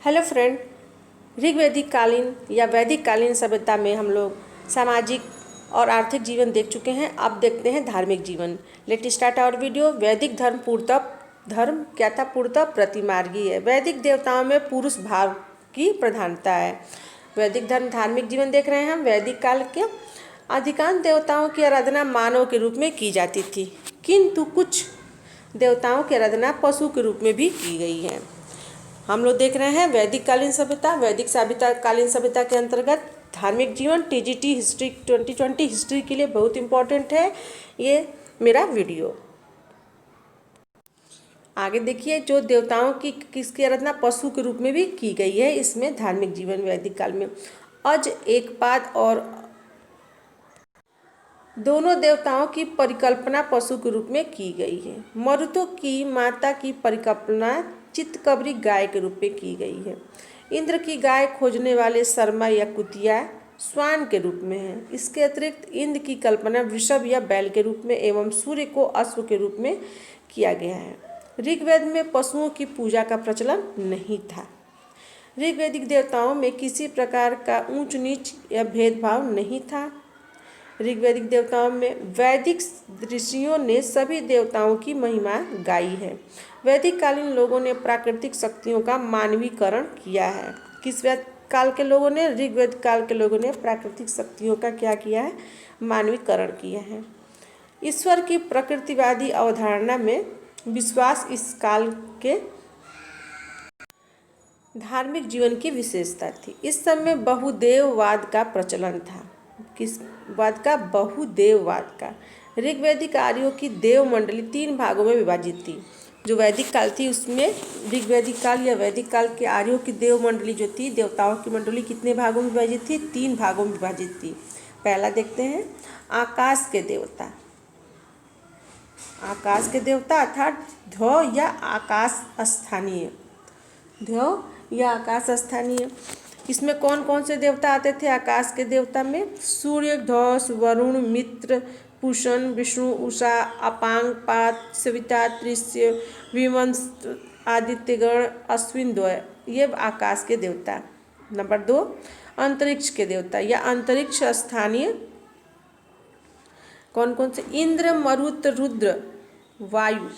Hello friend, ऋग्वैदिक कालीन या वैदिक कालीन सभ्यता में हम लोग सामाजिक और आर्थिक जीवन देख चुके हैं। अब देखते हैं धार्मिक जीवन। Let start our video. वैदिक धर्म पूर्णतः धर्म क्या था? पूर्णतः प्रतिमार्गी है। वैदिक देवताओं में पुरुष भाव की प्रधानता है। वैदिक धर्म धार्मिक जीवन देख रहे हैं हम। वैदिक काल के अधिकांश देवताओं की आराधना मानव के रूप में की जाती थी, किंतु कुछ देवताओं की आराधना पशु के रूप में भी की गई है। हम लोग देख रहे हैं वैदिक कालीन सभ्यता। वैदिक सभ्यता कालीन सभ्यता के अंतर्गत धार्मिक जीवन टीजीटी हिस्ट्री 2020 हिस्ट्री के लिए बहुत इम्पोर्टेंट है ये मेरा वीडियो। आगे देखिए, जो देवताओं की किसकी आराधना पशु के रूप में भी की गई है इसमें धार्मिक जीवन वैदिक काल में। अज एकपाद और दोनों देवताओं की परिकल्पना पशु के रूप में की गई है। मरुतों की माता की परिकल्पना चित्तकबरी गाय के रूप में की गई है। इंद्र की गाय खोजने वाले शर्मा या कुतिया स्वान के रूप में है। इसके अतिरिक्त इंद्र की कल्पना वृषभ या बैल के रूप में एवं सूर्य को अश्व के रूप में किया गया है। ऋग्वेद में पशुओं की पूजा का प्रचलन नहीं था। ऋग्वैदिक देवताओं में किसी प्रकार का ऊंच नीच या भेदभाव नहीं था। ऋग्वैदिक देवताओं में वैदिक ऋषियों ने सभी देवताओं की महिमा गाई है। वैदिक कालीन लोगों ने प्राकृतिक शक्तियों का मानवीकरण किया है। किस वैदिक काल के लोगों ने? ऋग्वैदिक काल के लोगों ने प्राकृतिक शक्तियों का क्या किया है? मानवीकरण किया है। ईश्वर की प्रकृतिवादी अवधारणा में विश्वास इस काल के धार्मिक जीवन की विशेषता थी। इस समय बहुदेववाद का प्रचलन था। किस वाद का? बहुदेववाद का। ऋग्वैदिक आर्यों की देव मंडली 3 भागों में विभाजित थी। जो वैदिक काल थी उसमें ऋग्वैदिक काल या वैदिक काल के आर्यों की देव मंडली जो थी, देवताओं की मंडली कितने भागों में विभाजित थी? 3 भागों में विभाजित थी। पहला देखते हैं, आकाश के देवता। आकाश के देवता अर्थात ध्रुव या आकाश स्थानीय। ध्रुव या आकाश स्थानीय। इसमें कौन कौन से देवता आते थे आकाश के देवता में? सूर्य, धौस, वरुण, मित्र, पूषण, विष्णु, उषा, अपांग, पात, सविता, तृष्य, विमंस, आदित्यगण, अश्विन द्वय, ये आकाश के देवता। नंबर 2, अंतरिक्ष के देवता या अंतरिक्ष स्थानीय। कौन कौन से? इंद्र, मरुत, रुद्र, वायु।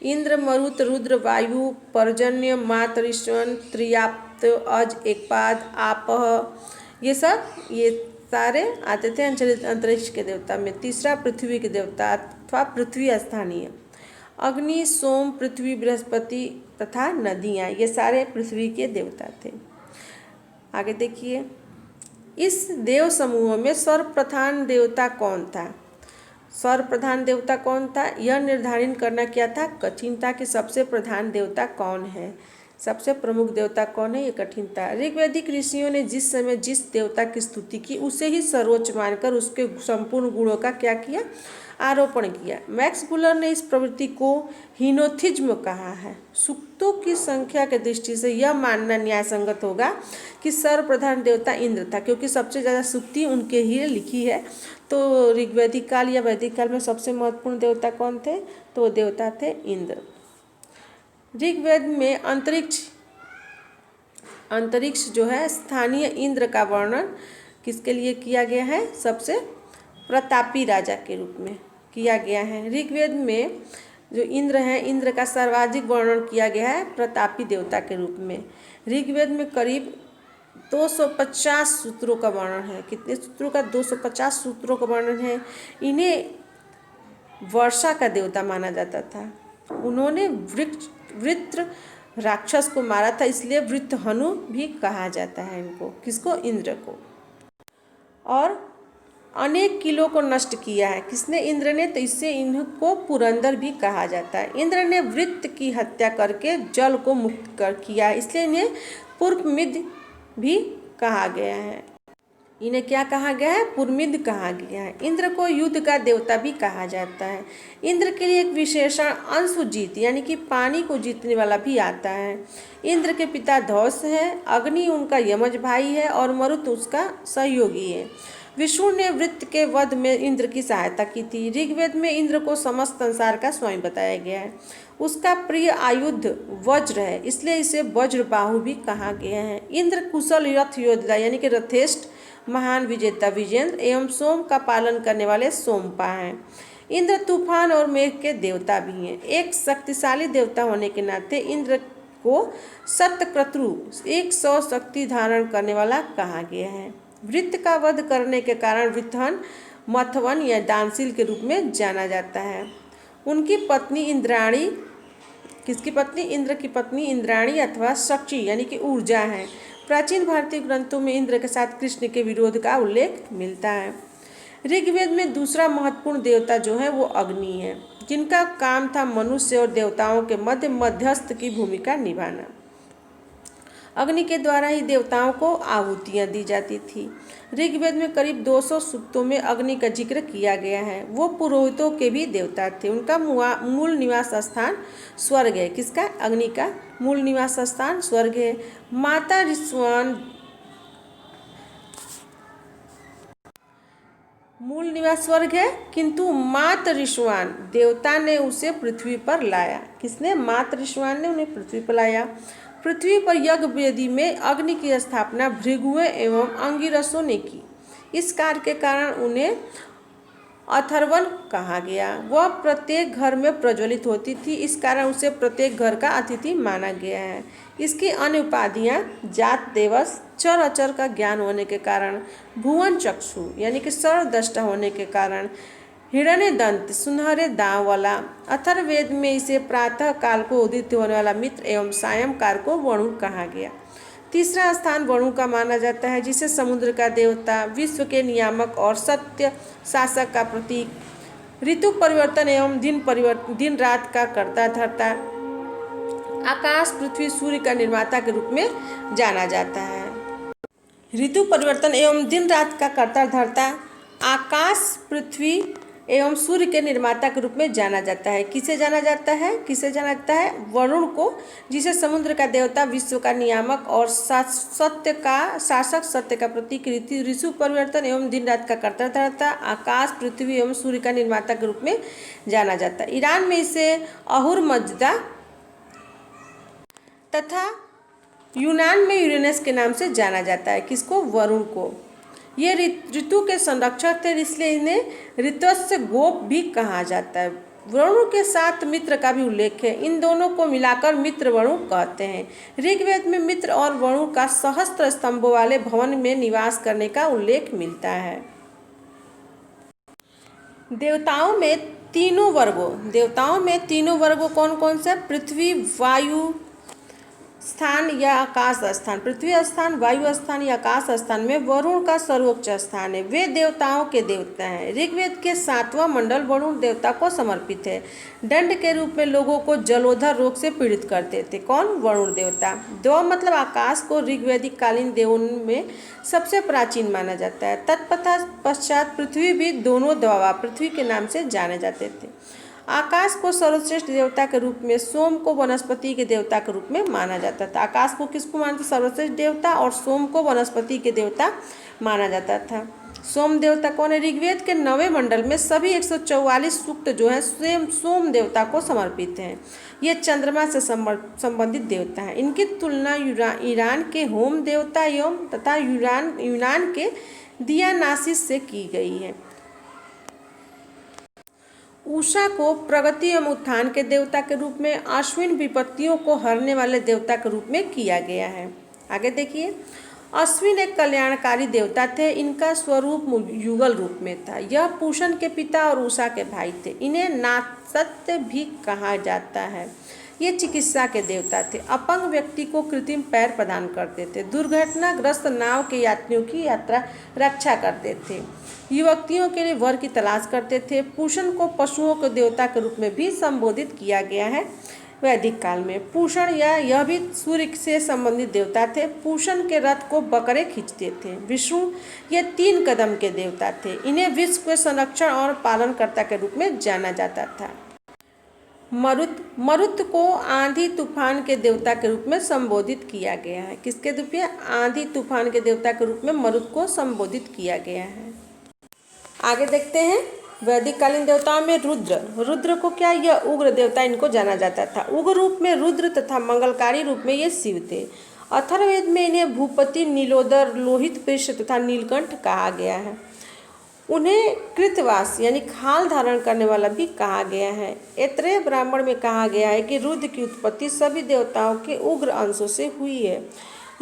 इंद्र, मरुत, रुद्र, वायु, पर्जन्य, मातरिश्वन, त्रियाप्त, अज, एकपाद, आपह, ये सारे आते थे अंतरिक्ष के देवता में। तीसरा, पृथ्वी के देवता अथवा पृथ्वी स्थानीय। अग्नि, सोम, पृथ्वी, बृहस्पति तथा नदियाँ, ये सारे पृथ्वी के देवता थे। आगे देखिए, इस देव समूह में सर्वप्रधान देवता कौन था? सर्वप्रधान देवता कौन था? यह निर्धारित करना क्या था? कठिन था कि सबसे प्रधान देवता कौन है, सबसे प्रमुख देवता कौन है, ये कठिन था। ऋग्वैदिक ऋषियों ने जिस समय जिस देवता की स्तुति की उसे ही सर्वोच्च मानकर उसके संपूर्ण गुणों का क्या किया? आरोपण किया। मैक्स मुलर ने इस प्रवृत्ति को हीनोथिज्म कहा है। सूक्तों की संख्या के दृष्टि से यह मानना न्यायसंगत होगा कि सर्वप्रधान देवता इंद्र था, क्योंकि सबसे ज़्यादा सूक्ति उनके ही लिखी है। तो ऋग्वैदिक काल या वैदिक काल में सबसे महत्वपूर्ण देवता कौन थे? तो देवता थे इंद्र। ऋग्वेद में अंतरिक्ष जो है स्थानीय इंद्र का वर्णन किसके लिए किया गया है? सबसे प्रतापी राजा के रूप में किया गया है। ऋग्वेद में जो इंद्र है, इंद्र का सर्वाधिक वर्णन किया गया है प्रतापी देवता के रूप में। ऋग्वेद में करीब 250 सूत्रों का वर्णन है। कितने सूत्रों का? 250 सूत्रों का वर्णन है। इन्हें वर्षा का देवता माना जाता था। उन्होंने वृत्र राक्षस को मारा था, इसलिए वृत्रहनु भी कहा जाता है इनको। किसको? इंद्र को। और अनेक किलों को नष्ट किया है। किसने? इंद्र ने। तो इससे इनको पुरंदर भी कहा जाता है। इंद्र ने वृत्त की हत्या करके जल को मुक्त कर किया, इसलिए इन्हें पुरमिद भी कहा गया है। इन्हें क्या कहा गया है? पुरमिद कहा गया है। इंद्र को युद्ध का देवता भी कहा जाता है। इंद्र के लिए एक विशेषण अंशुजीत यानी कि पानी को जीतने वाला भी आता है। इंद्र के पिता धौस है, अग्नि उनका यमज भाई है और मरुत उसका सहयोगी है। विष्णु ने वृत्त के वध में इंद्र की सहायता की थी। ऋग्वेद में इंद्र को समस्त संसार का स्वामी बताया गया है। उसका प्रिय आयुध वज्र है, इसलिए इसे वज्रबाहु भी कहा गया है। इंद्र कुशल रथ योद्धा यानी कि रथेष्ठ, महान विजेता विजेंद्र एवं सोम का पालन करने वाले सोमपा हैं। इंद्र तूफान और मेघ के देवता भी हैं। एक शक्तिशाली देवता होने के नाते इंद्र को सतक्रतु 100 शक्ति धारण करने वाला कहा गया है। वृत्त का वध करने के कारण वृत्रहन, मथवन या दानशील के रूप में जाना जाता है। उनकी पत्नी इंद्राणी, किसकी पत्नी? इंद्र की पत्नी इंद्राणी अथवा शची यानी कि ऊर्जा है। प्राचीन भारतीय ग्रंथों में इंद्र के साथ कृष्ण के विरोध का उल्लेख मिलता है। ऋग्वेद में दूसरा महत्वपूर्ण देवता जो है वो अग्नि है, जिनका काम था मनुष्य और देवताओं के मध्य मध्यस्थ की भूमिका निभाना। अग्नि के द्वारा ही देवताओं को आहुतियाँ दी जाती थी। ऋग्वेद में करीब 200 सूक्तों में अग्नि का जिक्र किया गया है। वो पुरोहितों के भी देवता थे। उनका मूल निवास स्थान स्वर्ग है। किसका? अग्नि का मूल निवास स्थान स्वर्ग है। माता ऋष्वान मूल निवास स्वर्ग है, किंतु मात ऋष्वान देवता ने उसे पृथ्वी पर लाया। किसने? मात ऋष्वान ने उन्हें पृथ्वी पर लाया। पृथ्वी पर यज्ञ वेदी में अग्नि की स्थापना भृगुओं एवं अंगिरसों ने की। इस कार्य के कारण उन्हें अथर्वण कहा गया। वह प्रत्येक घर में प्रज्वलित होती थी, इस कारण उसे प्रत्येक घर का अतिथि माना गया है। इसकी अन्य उपाधियाँ जात देवस, चर अचर का ज्ञान होने के कारण, भुवन चक्षु यानी कि सर्वद्रष्टा होने के कारण, हिरण्य दंत सुनहरे दांव वाला। अथर्ववेद में इसे प्रातः काल को उदित होने वाला मित्र एवं सायं काल को वरुण कहा गया। तीसरा स्थान वरुण का माना जाता है, जिसे समुद्र का देवता, विश्व के नियामक और सत्य शासक का प्रतीक, ऋतु परिवर्तन एवं दिन रात का कर्ता धर्ता, आकाश पृथ्वी सूर्य का निर्माता के रूप में जाना जाता है। ऋतु परिवर्तन एवं दिन रात का कर्ता धर्ता, आकाश पृथ्वी एवं सूर्य के निर्माता के रूप में जाना जाता है। किसे जाना जाता है? किसे जाना जाता है? वरुण को, जिसे समुद्र का देवता, विश्व का नियामक और सत्य का शासक, सत्य का प्रतीक, ऋतु परिवर्तन एवं दिन रात का कर्ता धर्ता, आकाश पृथ्वी एवं सूर्य का निर्माता के रूप में जाना जाता है। ईरान में इसे अहुर मजदा तथा यूनान में यूरेनस के नाम से जाना जाता है। किसको? वरुण को। ये ऋतु के संरक्षक थे, इसलिए इन्हें ऋतस्य गोप भी कहा जाता है। वरुण के साथ मित्र का भी उल्लेख है। इन दोनों को मिलाकर मित्र वरुण कहते हैं। ऋग्वेद में मित्र और वरुण का सहस्त्र स्तंभों वाले भवन में निवास करने का उल्लेख मिलता है। देवताओं में तीनों वर्गों कौन कौन से? पृथ्वी, वायु स्थान या आकाश स्थान। पृथ्वी स्थान, वायु स्थान या आकाश स्थान में वरुण का सर्वोच्च स्थान है। वे देवताओं के देवता हैं। ऋग्वेद के 7वां मंडल वरुण देवता को समर्पित है। दंड के रूप में लोगों को जलोधर रोग से पीड़ित करते थे। कौन? वरुण देवता। देव मतलब आकाश को ऋग्वैदिक कालीन देवों में सबसे प्राचीन माना जाता है। तत्पश्चात पृथ्वी भी दोनों दवा पृथ्वी के नाम से जाने जाते थे। आकाश को सर्वश्रेष्ठ देवता के रूप में, सोम को वनस्पति के देवता के रूप में माना जाता था। आकाश को किसको मानते? सर्वश्रेष्ठ देवता, और सोम को वनस्पति के देवता माना जाता था। सोम देवता कौन है? ऋग्वेद के 9वें मंडल में सभी 144 सूक्त जो है स्वयं सोम देवता को समर्पित हैं। ये चंद्रमा से संबंधित देवता हैं। इनकी तुलना ईरान के होम देवता एवं तथा यूनान के दियानासिस से की गई है। उषा को प्रगति एवं उत्थान के देवता के रूप में, अश्विन विपत्तियों को हरने वाले देवता के रूप में किया गया है। आगे देखिए, अश्विन एक कल्याणकारी देवता थे। इनका स्वरूप युगल रूप में था। यह पूषण के पिता और उषा के भाई थे। इन्हें नासत्य भी कहा जाता है। ये चिकित्सा के देवता थे। अपंग व्यक्ति को कृत्रिम पैर प्रदान करते थे। दुर्घटनाग्रस्त नाव के यात्रियों की यात्रा रक्षा करते थे। युवतियों के लिए वर की तलाश करते थे। पूषण को पशुओं के देवता के रूप में भी संबोधित किया गया है। वैदिक काल में पूषण यह भी सूर्य से संबंधित देवता थे। पूषण के रथ को बकरे खींचते थे। विष्णु ये 3 कदम के देवता थे। इन्हें विश्व के संरक्षण और पालनकर्ता के रूप में जाना जाता था। मरुत को आंधी तूफान के देवता के रूप में संबोधित किया गया है। किसके रूप में? आंधी तूफान के देवता के रूप में मरुत को संबोधित किया गया है। आगे देखते हैं वैदिक कालीन देवताओं में रुद्र को क्या, यह उग्र देवता इनको जाना जाता था। उग्र रूप में रुद्र तथा मंगलकारी रूप में ये शिव थे। अथर्ववेद में इन्हें भूपति, नीलोदर, लोहित पृष्ठ तथा नीलकंठ कहा गया है। उन्हें कृतवास यानी खाल धारण करने वाला भी कहा गया है। ऐतरेय ब्राह्मण में कहा गया है कि रुद्र की उत्पत्ति सभी देवताओं के उग्र अंशों से हुई है।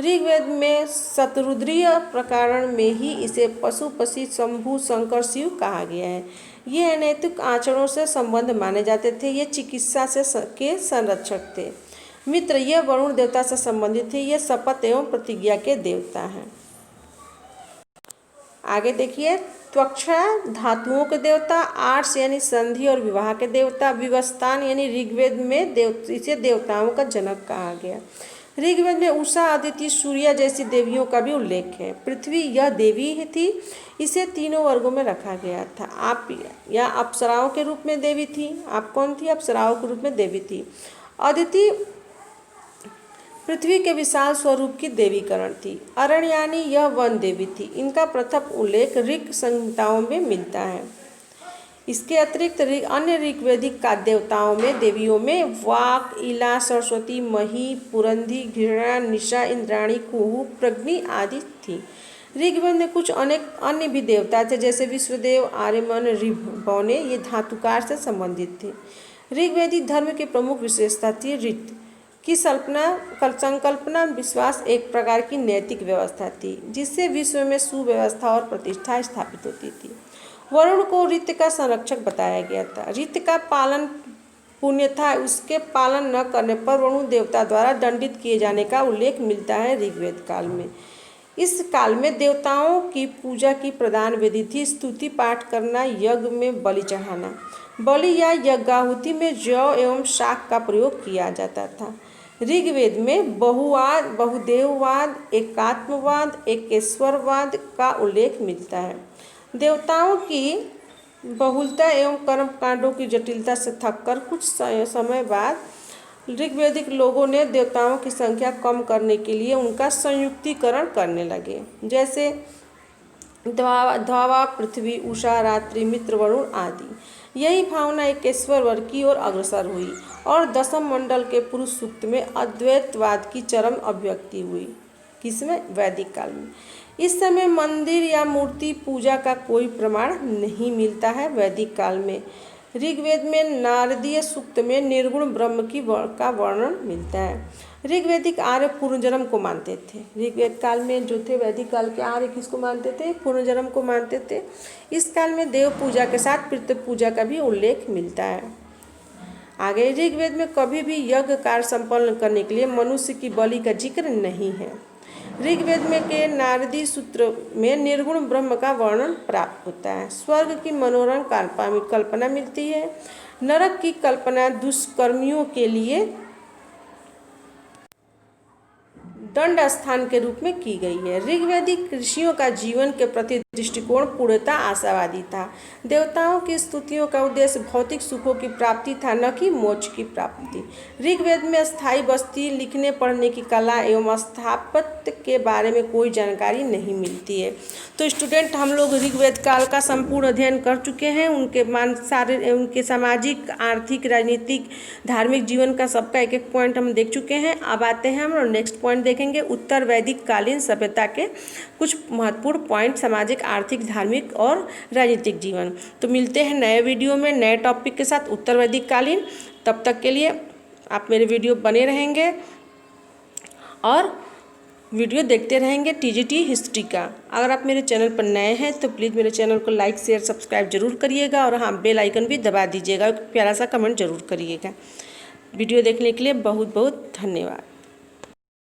ऋग्वेद में शतरुद्रीय प्रकरण में ही इसे पशुपति, शंभु, शंकर, शिव कहा गया है। ये अनैतिक आचरणों से संबंध माने जाते थे। ये चिकित्सा के संरक्षक थे। मित्र, ये वरुण देवता से संबंधित थे। ये शपथ एवं प्रतिज्ञा के देवता हैं। आगे देखिए, त्वक्षा धातुओं के देवता, आर्ष यानी संधि और विवाह के देवता, विवस्तान यानी ऋग्वेद में इसे देवताओं का जनक कहा गया। ऋग्वेद में उषा, अदिति, सूर्या जैसी देवियों का भी उल्लेख है। पृथ्वी यह देवी थी। इसे तीनों वर्गों में रखा गया था। आप या अप्सराओं के रूप में देवी थी। आप कौन थी? अप्सराओं के रूप में देवी थी। अदिति पृथ्वी के विशाल स्वरूप की देवीकरण थी। अरण्यानी यह वन देवी थी। इनका प्रथम उल्लेख ऋग संहिताओं में मिलता है। इसके अतिरिक्त अन्य ऋग्वेदिक का देवताओं में देवियों में वाक, इला, सरस्वती, मही, पुरंधी, घृणा, निशा, इंद्राणी, कुहू, प्रग्नि आदि थी। ऋग्वेद में कुछ अनेक अन्य भी देवता थे, जैसे विश्वदेव, आर्यमन, ऋभौने। ये धातुकार से संबंधित थे। ऋग्वेदिक धर्म की प्रमुख विशेषता थी ऋत की संकल्पना। विश्वास एक प्रकार की नैतिक व्यवस्था थी, जिससे विश्व में सुव्यवस्था और प्रतिष्ठा स्थापित होती थी। वरुण को ऋत का संरक्षक बताया गया था। ऋत का पालन पुण्य था। उसके पालन न करने पर वरुण देवता द्वारा दंडित किए जाने का उल्लेख मिलता है ऋग्वेद काल में। इस काल में देवताओं की पूजा की प्रधान विधि थी स्तुति पाठ करना, यज्ञ में बलि चढ़ाना। बलि या यज्ञाहुति में जौ एवं शाक का प्रयोग किया जाता था। ऋग्वेद में बहुवाद, बहुदेववाद, एकात्मवाद, एकेश्वरवाद का उल्लेख मिलता है। देवताओं की बहुलता एवं कर्मकांडों की जटिलता से थककर कुछ समय बाद ऋग्वेदिक लोगों ने देवताओं की संख्या कम करने के लिए उनका संयुक्तिकरण करने लगे, जैसे ध्वा, पृथ्वी, उषा, रात्रि, मित्र, वरुण आदि। यही भावना एकेश्वर वर्ग की ओर अग्रसर हुई और दशम मंडल के पुरुष सूक्त में अद्वैतवाद की चरम अभिव्यक्ति हुई। किसमें? वैदिक काल में। इस समय मंदिर या मूर्ति पूजा का कोई प्रमाण नहीं मिलता है। वैदिक काल में ऋग्वेद में नारदीय सूक्त में निर्गुण ब्रह्म का वर्णन मिलता है। ऋग्वेदिक आर्य पुनर्जन्म को मानते थे। ऋग्वेद काल में जो थे वैदिक काल के आर्य किसको मानते थे? पुनर्जन्म को मानते थे। इस काल में देव पूजा के साथ पितृ पूजा का भी उल्लेख मिलता है। आगे ऋग्वेद में कभी भी यज्ञ कार्य संपन्न करने के लिए मनुष्य की बलि का जिक्र नहीं है। ऋग्वेद में के नारदी सूत्र में निर्गुण ब्रह्म का वर्णन प्राप्त होता है। स्वर्ग की मनोरम कल्पना मिलती है। नरक की कल्पना दुष्कर्मियों के लिए दंड स्थान के रूप में की गई है। ऋग्वेदिक ऋषियों का जीवन के प्रति दृष्टिकोण पूर्णतः आशावादी था। देवताओं की स्तुतियों का उद्देश्य भौतिक सुखों की प्राप्ति था, न कि मोक्ष की प्राप्ति। ऋग्वेद में स्थायी बस्ती, लिखने पढ़ने की कला एवं स्थापत्य के बारे में कोई जानकारी नहीं मिलती है। तो स्टूडेंट, हम लोग ऋग्वेद काल का संपूर्ण अध्ययन कर चुके हैं। उनके सामाजिक, आर्थिक, राजनीतिक, धार्मिक जीवन का सबका एक एक पॉइंट हम देख चुके हैं। अब आते हैं हम नेक्स्ट पॉइंट देखेंगे, उत्तर वैदिक कालीन सभ्यता के कुछ महत्वपूर्ण पॉइंट, सामाजिक, आर्थिक, धार्मिक और राजनीतिक जीवन। तो मिलते हैं नए वीडियो में नए टॉपिक के साथ, उत्तर वैदिक कालीन। तब तक के लिए आप मेरे वीडियो बने रहेंगे और वीडियो देखते रहेंगे टीजीटी हिस्ट्री का। अगर आप मेरे चैनल पर नए हैं तो प्लीज़ मेरे चैनल को लाइक, शेयर, सब्सक्राइब जरूर करिएगा और हाँ, बेल आइकन भी दबा दीजिएगा। प्यारा सा कमेंट जरूर करिएगा। वीडियो देखने के लिए बहुत बहुत धन्यवाद।